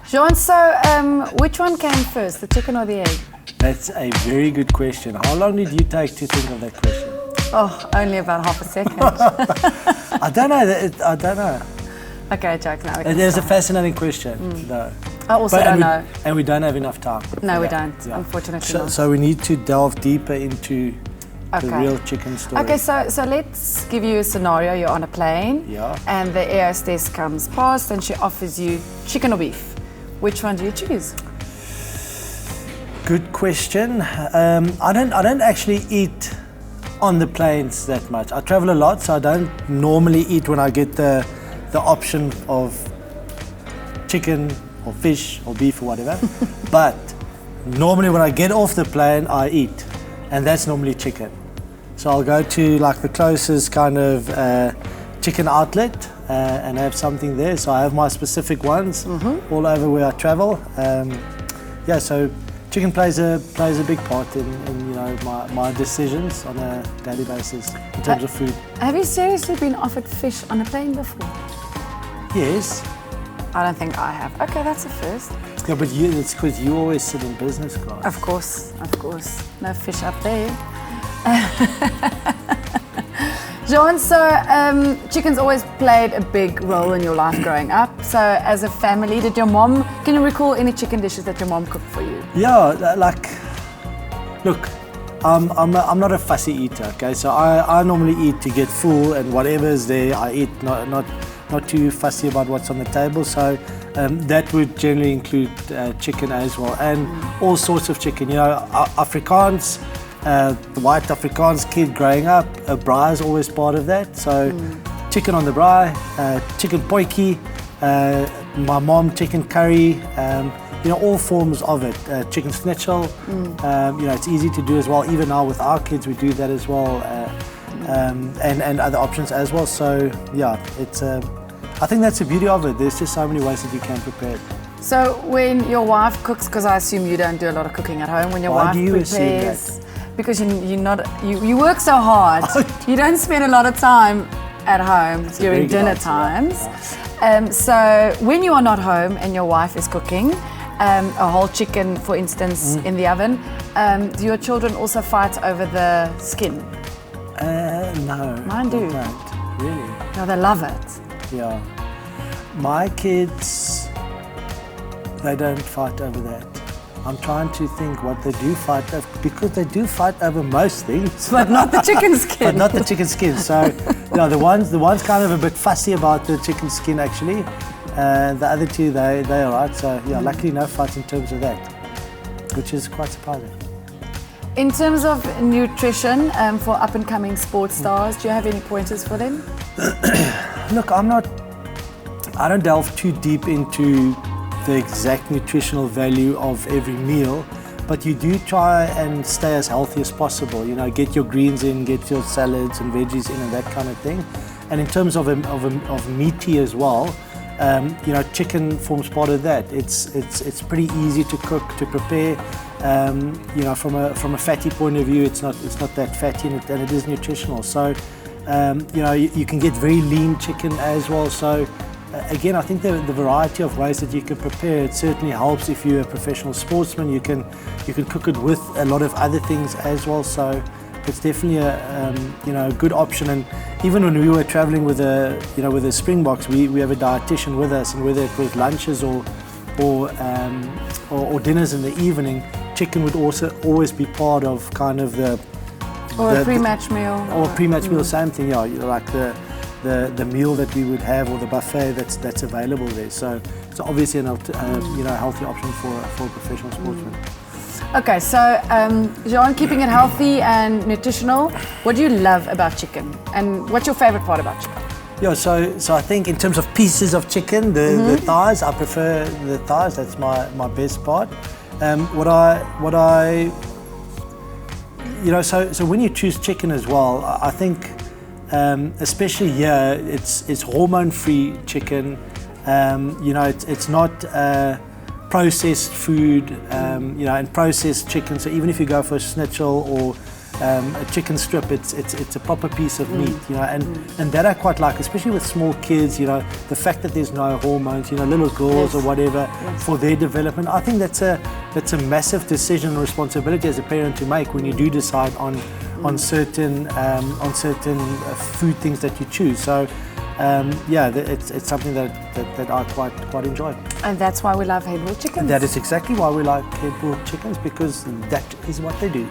Jean, so which one came first, the chicken or the egg? That's a very good question. How long did you take to think of that question? Oh, only about half a second. I don't know. I don't know. Okay, joke now. It is a fascinating question, though. I also don't know. And we don't have enough time. No, we don't, unfortunately not. So we need to delve deeper into the real chicken story. Okay, so let's give you a scenario. You're on a plane, and the air hostess comes past and she offers you chicken or beef. Which one do you choose? Good question. I don't actually eat on the planes that much. I travel a lot, so I don't normally eat when I get the option of chicken or fish or beef or whatever. But normally when I get off the plane, I eat, and that's normally chicken. So I'll go to like the closest kind of chicken outlet and have something there. So I have my specific ones all over where I travel. So chicken plays a big part in my decisions on a daily basis in terms of food. Have you seriously been offered fish on a plane before? Yes. I don't think I have. Okay, that's a first. Yeah, but it's because you always sit in business class. Of course. No fish up there. Jean, so chicken's always played a big role in your life growing up. So as a family, can you recall any chicken dishes that your mom cooked for you? Yeah, look, I'm not a fussy eater, okay? So I normally eat to get full, and whatever's there, I eat, not too fussy about what's on the table. So that would generally include chicken as well, and all sorts of chicken. You know, Afrikaans, the white Afrikaans kid growing up, a braai is always part of that. So chicken on the braai, chicken potjie, my mom chicken curry, all forms of it. Chicken schnitzel, it's easy to do as well. Even now with our kids, we do that as well, and other options as well. So yeah, it's I think that's the beauty of it. There's just so many ways that you can prepare it. So when your wife cooks, because I assume you don't do a lot of cooking at home, when your wife prepares, assume that? Because you work so hard, you don't spend a lot of time at home during dinner times. So when you are not home and your wife is cooking, a whole chicken, for instance, in the oven, do your children also fight over the skin? No. Mine do. Not really? No, they love it. Yeah. My kids, they don't fight over that. I'm trying to think what they do fight over, because they do fight over most things. But not the chicken skin. But not the chicken skin. So, the ones kind of a bit fussy about the chicken skin actually. The other two, they are right. So yeah, luckily no fights in terms of that, which is quite surprising. In terms of nutrition for up-and-coming sports stars, do you have any pointers for them? Look, I don't delve too deep into the exact nutritional value of every meal, but you do try and stay as healthy as possible. You know, get your greens in, get your salads and veggies in, and that kind of thing. And in terms of meaty as well, chicken forms part of that. It's pretty easy to cook, to prepare. From a fatty point of view, it's not that fatty, and it is nutritional. So, you can get very lean chicken as well. So, again, I think the variety of ways that you can prepare it certainly helps. If you're a professional sportsman, you can cook it with a lot of other things as well. So, it's definitely a good option. And even when we were traveling with the Springboks, we have a dietitian with us, and whether it was lunches or dinners in the evening, chicken would also always be part of kind of a pre-match meal. Or a pre-match meal, same thing, yeah, like the meal that we would have, or the buffet that's available there. So it's obviously a healthy option for a professional sportsman. Okay, so Jean, keeping it healthy and nutritional, what do you love about chicken? And what's your favorite part about chicken? Yeah, so I think in terms of pieces of chicken, the thighs, I prefer the thighs. That's my best part. So when you choose chicken as well, I think, especially here, it's hormone-free chicken. It's not processed food, and processed chicken. So even if you go for a schnitzel or a chicken strip. It's a proper piece of meat, you know, and that I quite like, especially with small kids. You know, the fact that there's no hormones, you know, little girls or whatever, for their development. I think that's a massive decision and responsibility as a parent to make when you do decide on certain food things that you choose. So. It's something that I quite enjoy. And that's why we love head boiled chickens. That is exactly why we like head boiled chickens, because that is what they do.